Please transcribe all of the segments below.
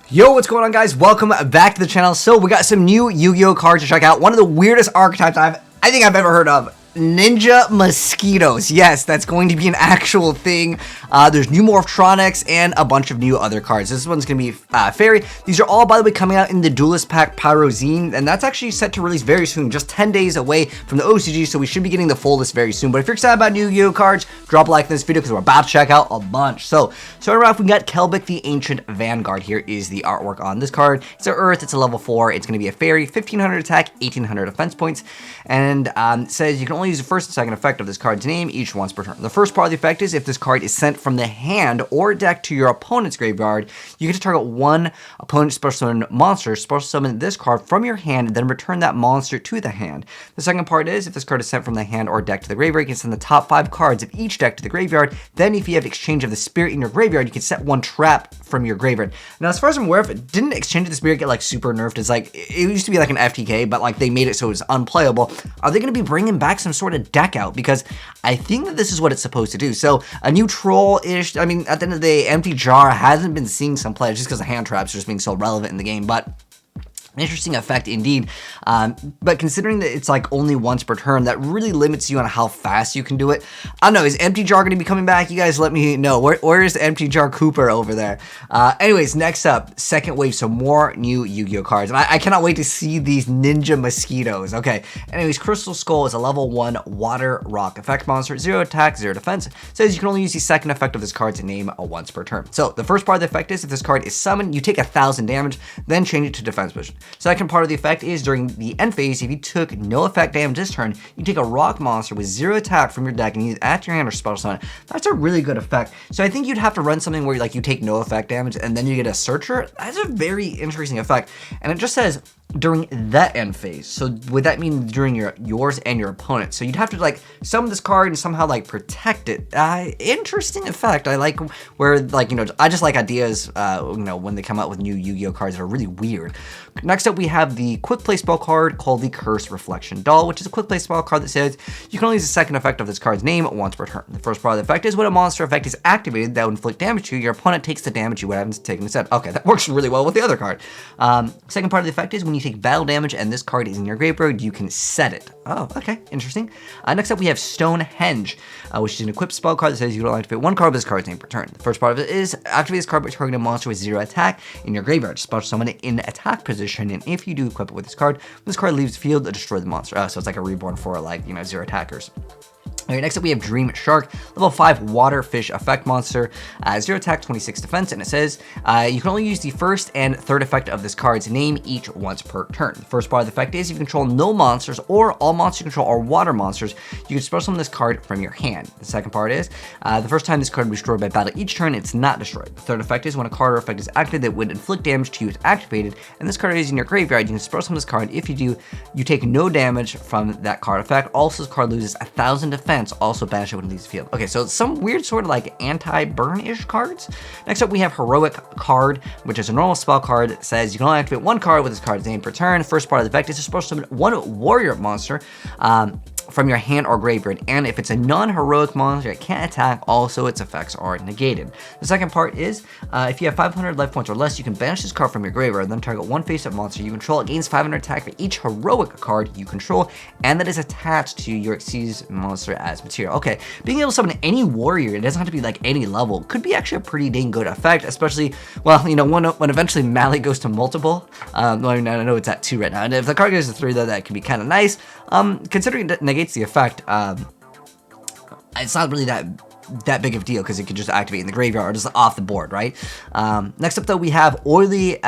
Yo, what's going on, guys? Welcome back to the channel. So we got some new Yu-Gi-Oh cards to check out. One of the weirdest archetypes I think I've ever heard of. Ninja mosquitoes. Yes, that's going to be an actual thing. There's new Morphtronics and a bunch of new other cards. This one's going to be fairy. These are all, by the way, coming out in the Duelist pack Pyroxene, and that's actually set to release very soon, just 10 days away from the OCG, so we should be getting the full list very soon. But if you're excited about new Yu-Gi-Oh cards, drop a like in this video because we're about to check out a bunch. So starting off, we got Kelbick the Ancient Vanguard. Here is the artwork on this card. It's an Earth, it's a level 4, it's going to be a fairy, 1500 attack, 1800 defense points, and it says you can only use the first and second effect of this card's name each once per turn. The first part of the effect is if this card is sent from the hand or deck to your opponent's graveyard, you get to target one opponent's special summon monster, special summon this card from your hand, and then return that monster to the hand. The second part is if this card is sent from the hand or deck to the graveyard, you can send the top 5 cards of each deck to the graveyard. Then if you have exchange of the spirit in your graveyard, you can set one trap from your graveyard. Now, as far as I'm aware of, didn't exchange of the spirit get like super nerfed? It's like, it used to be like an FTK, but like they made it so it was unplayable. Are they going to be bringing back some sort of deck out? Because I think that this is what it's supposed to do. So a new troll-ish, I mean, at the end of the day, Empty Jar hasn't been seeing some play just because the hand traps are just being so relevant in the game, but an interesting effect indeed, but considering that it's like only once per turn, that really limits you on how fast you can do it. I don't know, is Empty Jar going to be coming back? You guys let me know. Where is Empty Jar Cooper over there? Anyways, next up, second wave, so more new Yu-Gi-Oh cards. And I cannot wait to see these ninja mosquitoes. Okay, anyways, Crystal Skull is a level 1 water rock effect monster, 0 attack, 0 defense. It says you can only use the second effect of this card's name once per turn. So the first part of the effect is if this card is summoned, you take 1000 damage, then change it to defense position. Second part of the effect is during the end phase, if you took no effect damage this turn, you take a rock monster with 0 attack from your deck and use it at your hand or special summon. That's a really good effect. So I think you'd have to run something where like you take no effect damage and then you get a searcher. That's a very interesting effect. And it just says during that end phase. So would that mean during yours and your opponent? So you'd have to like summon this card and somehow like protect it. Interesting effect. I like where like, you know, I just like ideas, you know, when they come out with new Yu-Gi-Oh cards that are really weird. Next up, we have the quick play spell card called the Curse Reflection Doll, which is a quick play spell card that says you can only use the second effect of this card's name once per turn. The first part of the effect is when a monster effect is activated that would inflict damage to you, your opponent takes the damage you would have taken instead. Okay, that works really well with the other card. Second part of the effect is when you take battle damage and this card is in your graveyard, you can set it. Oh, okay, interesting. Next up, we have Stonehenge, which is an equipped spell card that says you can only activate one card of this card's name per turn. The first part of it is activate this card by targeting a monster with 0 attack in your graveyard. Special summon it in attack position, and if you do equip it with this card, when this card leaves the field, destroy the monster. So it's like a reborn for like, you know, 0 attackers. Alright, next up we have Dream Shark, level 5 water fish effect monster, 0 attack, 26 defense, and it says you can only use the first and third effect of this card's name each once per turn. The first part of the effect is if you control no monsters or all monsters you control are water monsters, you can special summon this card from your hand. The second part is the first time this card is destroyed by battle each turn, it's not destroyed. The third effect is when a card or effect is activated that would inflict damage to you is activated, and this card is in your graveyard, you can special summon this card. If you do, you take no damage from that card effect. Also, this card loses 1000 defense. Also banish it when it leaves the field. Okay, so some weird sort of like anti-burn-ish cards. Next up, we have Heroic Card, which is a normal spell card that says you can only activate one card with this card's name per turn. First part of the effect is to special summon one warrior monster from your hand or graveyard, and if it's a non-heroic monster, it can't attack, also its effects are negated. The second part is, if you have 500 life points or less, you can banish this card from your graveyard, then target one face-up monster you control. It gains 500 attack for each heroic card you control, and that is attached to your Xyz monster as material. Okay, being able to summon any warrior, it doesn't have to be like any level, could be actually a pretty dang good effect, especially, well, you know, when eventually Mally goes to multiple. Well, I mean, I know it's at 2 right now, and if the card goes to 3, though, that can be kind of nice. Considering it negates the effect, it's not really that big of a deal because it could just activate in the graveyard or just off the board, right? Next up, though, we have Oily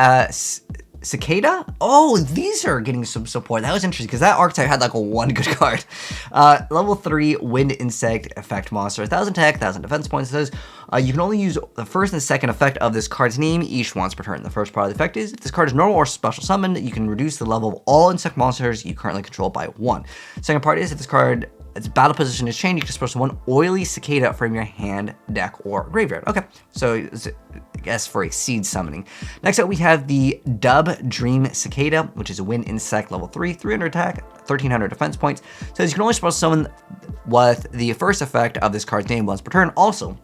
Cicada. Oh, these are getting some support. That was interesting because that archetype had like one good card. Level 3 Wind Insect effect monster, 1000 attack, 1000 defense points. It says you can only use the first and second effect of this card's name each once per turn. The first part of the effect is if this card is normal or special summoned, you can reduce the level of all insect monsters you currently control by 1. Second part is if this card its battle position is changed, you can special one Oily Cicada from your hand, deck, or graveyard. Okay, so I guess for a seed summoning. Next up, we have the Dream Cicada, which is a wind insect, level 3, 300 attack, 1300 defense points. So you can only special summon with the first effect of this card's name once per turn. Also,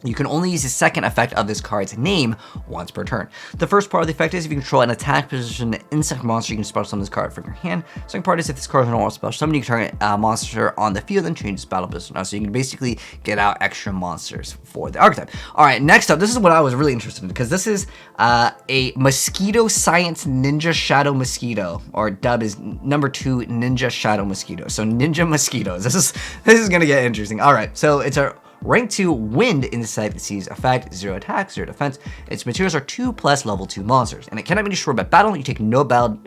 You can only use the second effect of this card's name once per turn. The first part of the effect is if you control an attack position insect monster, you can special summon this card from your hand. Second part is if this card is a normal special summon, you can target a monster on the field and change its battle position. So you can basically get out extra monsters for the archetype. All right, next up, this is what I was really interested in because this is a Mosquito Science Ninja Shadow Mosquito, or dub is number 2 Ninja Shadow Mosquito. So Ninja Mosquitoes. This is gonna get interesting. All right, so it's a rank 2 wind in the site that sees effect, 0 attack, 0 defense. Its materials are 2+ level 2 monsters, and it cannot be destroyed by battle. You take no battle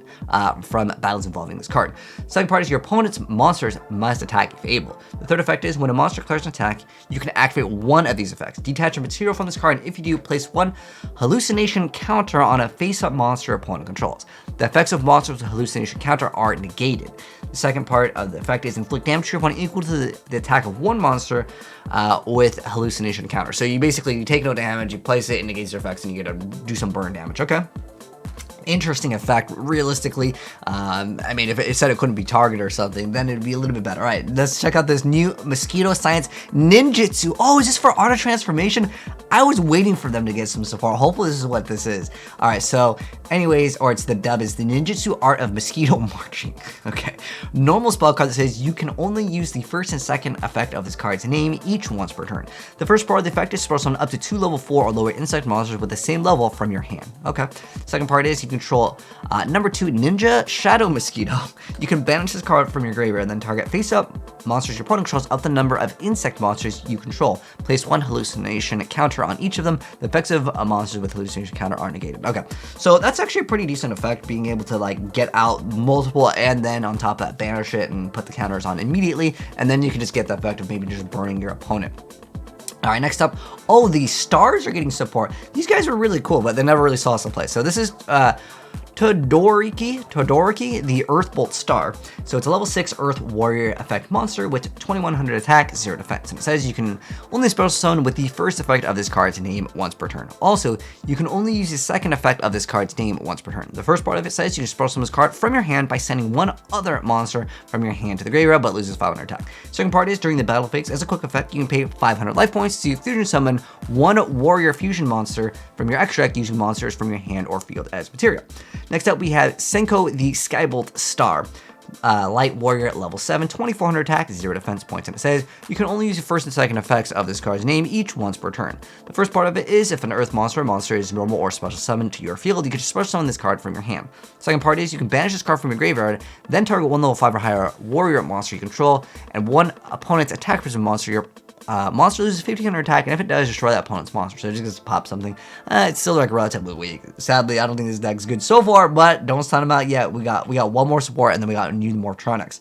from battles involving this card. Second part is your opponent's monsters must attack if able. The third effect is when a monster declares an attack, you can activate one of these effects. Detach a material from this card, and if you do, place one hallucination counter on a face-up monster opponent controls. The effects of monsters with hallucination counter are negated. The second part of the effect is inflict damage to your opponent equal to the attack of one monster with hallucination counter. So you basically take no damage, you place it, it negates your effects, and you get to do some burn damage. Okay. Interesting effect, realistically. I mean, if it said it couldn't be targeted or something, then it'd be a little bit better. All right, let's check out this new Mosquito Science Ninjutsu. Oh, is this for auto transformation? I was waiting for them to get some support. Hopefully this is what this is. All right, so anyways, or it's the dub is the Ninjutsu Art of Mosquito Marching. Okay, normal spell card that says you can only use the first and second effect of this card's name each once per turn. The first part of the effect is special summon up to 2 level 4 or lower insect monsters with the same level from your hand. Okay, second part is you can control number 2 Ninja Shadow Mosquito. You can banish this card from your graveyard and then target face-up monsters your opponent controls up the number of insect monsters you control. Place one hallucination counter on each of them. The effects of monsters with hallucination counter are negated. Okay, so that's actually a pretty decent effect, being able to like get out multiple and then on top of that banish it and put the counters on immediately, and then you can just get the effect of maybe just burning your opponent. All right, next up, oh, the stars are getting support. These guys were really cool, but they never really saw some play. So this is Todoroki, the Earth Bolt Star. So it's a level 6 Earth Warrior effect monster with 2100 attack, 0 defense. And it says you can only special summon with the first effect of this card's name once per turn. Also, you can only use the second effect of this card's name once per turn. The first part of it says you can special summon this card from your hand by sending one other monster from your hand to the graveyard, but loses 500 attack. Second part is during the battle phase, as a quick effect, you can pay 500 life points to fusion summon one warrior fusion monster from your extra deck using monsters from your hand or field as material. Next up, we have Cinco, the Skybolt Star. Light Warrior, level 7, 2400 attack, 0 defense points, and it says you can only use the first and second effects of this card's name each once per turn. The first part of it is if an Earth monster is normal or special summoned to your field, you can just special summon this card from your hand. Second part is you can banish this card from your graveyard, then target one level 5 or higher warrior monster you control, and one opponent's attack prison monster your monster loses 1500 attack, and if it does, destroy that opponent's monster. So it just gets to pop something. It's still like relatively weak. Sadly, I don't think this deck's good so far, but don't sign them out yet. We got one more support, and then we got new Morphtronics.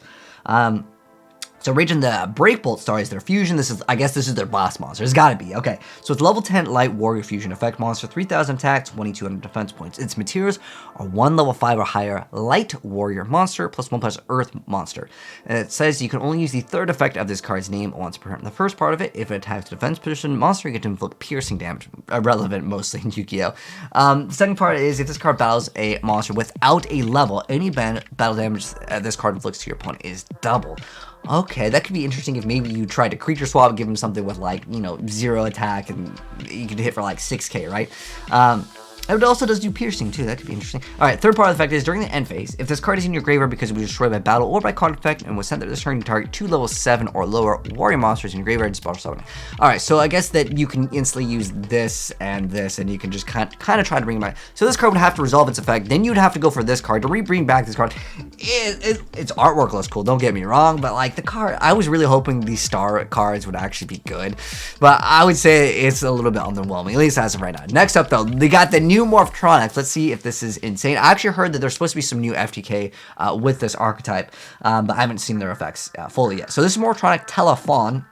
So Raging the Breakbolt Star is their fusion. I guess this is their boss monster. It's gotta be. Okay, so it's level 10 Light Warrior Fusion effect monster, 3000 attack, 2200 defense points. Its materials are 1 level 5 or higher Light Warrior monster plus 1+ Earth monster. And it says you can only use the third effect of this card's name once per turn. The first part of it, if it attacks a defense position monster, you get to inflict piercing damage. Irrelevant mostly in YuGioh. The second part is if this card battles a monster without a level, any battle damage this card inflicts to your opponent is doubled. Okay, that could be interesting if maybe you tried to creature swap, give him something with like, 0 attack, and you could hit for like 6k, right? It also does do piercing too, that could be interesting. Alright, third part of the effect is during the end phase, if this card is in your graveyard because it was destroyed by battle or by card effect and was sent to this turn, you target 2 level 7 or lower warrior monsters in your graveyard and special summon. Alright, so I guess that you can instantly use this, and you can just kind of try to bring it back. So this card would have to resolve its effect, then you'd have to go for this card to bring back this card. Its artwork looks cool, don't get me wrong, but like the card, I was really hoping these star cards would actually be good, but I would say it's a little bit underwhelming, at least as of right now. Next up though, they got the new Morphtronics. Let's see if this is insane. I actually heard that there's supposed to be some new FTK with this archetype, but I haven't seen their effects fully yet. So this is Morphtronic Telephone.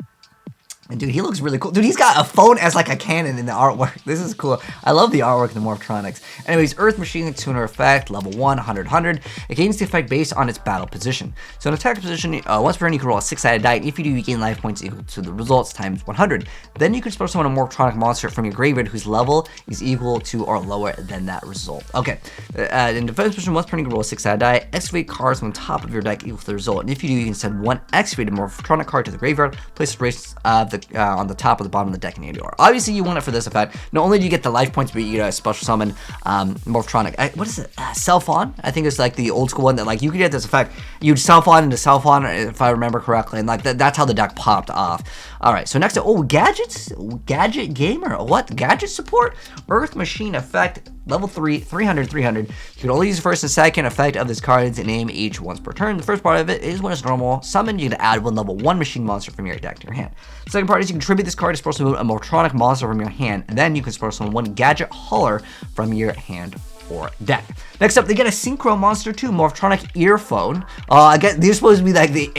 And dude, he looks really cool. Dude, he's got a phone as like a cannon in the artwork. This is cool. I love the artwork in the Morphtronics. Anyways, Earth Machine Tuner effect, level 1, 100, 100. It gains the effect based on its battle position. So in attack position, once per turn, you can roll a 6-sided die. And if you do, you gain life points equal to the results times 100. Then you can special summon a Morphtronic monster from your graveyard whose level is equal to or lower than that result. Okay. In defense position, once per turn, you can roll a 6-sided die. Excavate cards on top of your deck equal to the result. And if you do, you can send one excavated Morphtronic card to the graveyard. Place the race of on the top or the bottom of the deck in any order. Obviously, you want it for this effect. Not only do you get the life points, but you get a special summon Morphtronic. What is it? Self-on? I think it's like the old school one that like you could get this effect. You'd self-on into self-on, if I remember correctly, and like that's how the deck popped off. All right, so next up, gadgets, gadget gamer. What gadget support? Earth Machine effect. Level 3, 300, 300. You can only use the first and second effect of this card's name each once per turn. The first part of it is when it's normal summon, you can add one level 1 machine monster from your deck to your hand. The second part is you can tribute this card to special summon a Morphtronic monster from your hand, and then you can special summon one gadget hauler from your hand or deck. Next up, they get a Synchro monster too, Morphtronic earphone. Again, these are supposed to be like these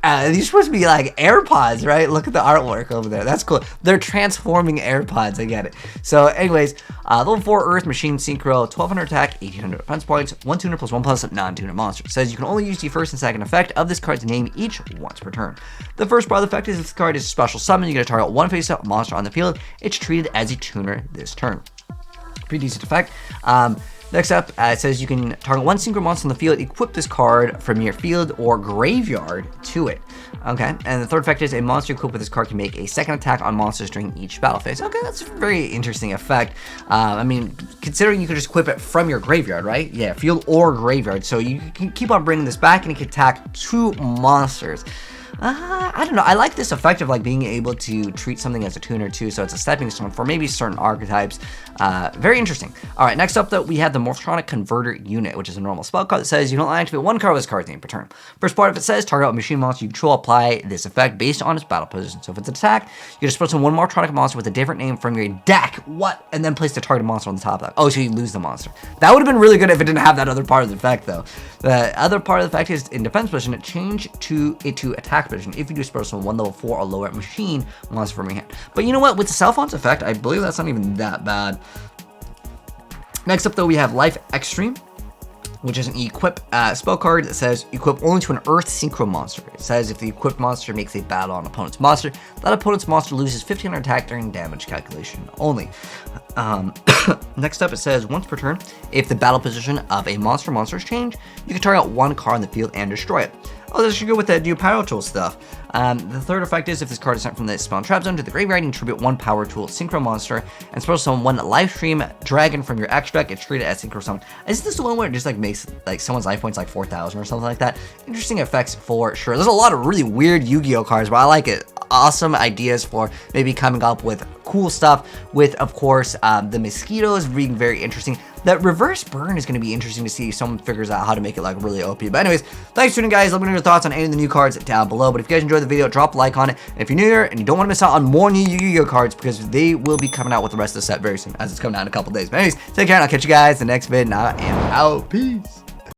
are supposed to be like AirPods, right? Look at the artwork over there. That's cool. They're transforming AirPods. I get it. So, anyways, level 4 Earth Machine Synchro, 1200 attack, 1800 defense points, 1 tuner plus 1 plus non-tuner monster. It says you can only use the first and second effect of this card's name each once per turn. The first part of the effect is if this card is a special summon, you get to target one face-up monster on the field. It's treated as a tuner this turn. Pretty decent effect. Next up, it says you can target one Synchro monster on the field, equip this card from your field or graveyard to it. Okay, and the third effect is a monster equipped with this card can make a second attack on monsters during each battle phase. Okay, that's a very interesting effect. I mean, considering you can just equip it from your graveyard, right? Yeah, field or graveyard. So you can keep on bringing this back and it can attack 2 monsters. I don't know. I like this effect of like being able to treat something as a tuner too, so it's a stepping stone for maybe certain archetypes. Very interesting. All right, next up though, we have the Morphtronic Converter Unit, which is a normal spell card that says you don't activate one card with this card's name per turn. First part of it says target a machine monster you control, apply this effect based on its battle position. So if it's an attack, you just special one Morphtronic monster with a different name from your deck. What? And then place the target monster on the top of that. Oh, so you lose the monster. That would have been really good if it didn't have that other part of the effect though. The other part of the effect is in defense position, it change to attack position if you do special one level 4 or lower machine monster from your hand. But you know what? With the self-on's effect, I believe that's not even that bad. Next up though, we have Life Extreme, which is an equip spell card that says equip only to an Earth Synchro monster. It says if the equipped monster makes a battle on opponent's monster, that opponent's monster loses 1500 attack during damage calculation only. Next up, it says once per turn, if the battle position of a monster's change, you can target one card in the field and destroy it. Oh, this should go with that new Power Tool stuff. The third effect is if this card is sent from the Spawn Trap Zone to the graveyard, you can tribute one Power Tool Synchro monster and special summon one Livestream Dragon from your extra deck. It's treated as Synchro summon. Is this the one where it just like makes like someone's life points like 4,000 or something like that? Interesting effects for sure. There's a lot of really weird Yu-Gi-Oh cards, but I like it. Awesome ideas for maybe coming up with cool stuff with, of course, the mosquitoes being very interesting. That reverse burn is going to be interesting to see if someone figures out how to make it like really OP. But anyways, thanks for tuning, guys. Let me know your thoughts on any of the new cards down below. But if you guys enjoyed the video, drop a like on it. And if you're new here and you don't want to miss out on more new Yu-Gi-Oh cards, because they will be coming out with the rest of the set very soon, as it's coming out in a couple days. But anyways, take care and I'll catch you guys in the next vid. Now I am out. Peace.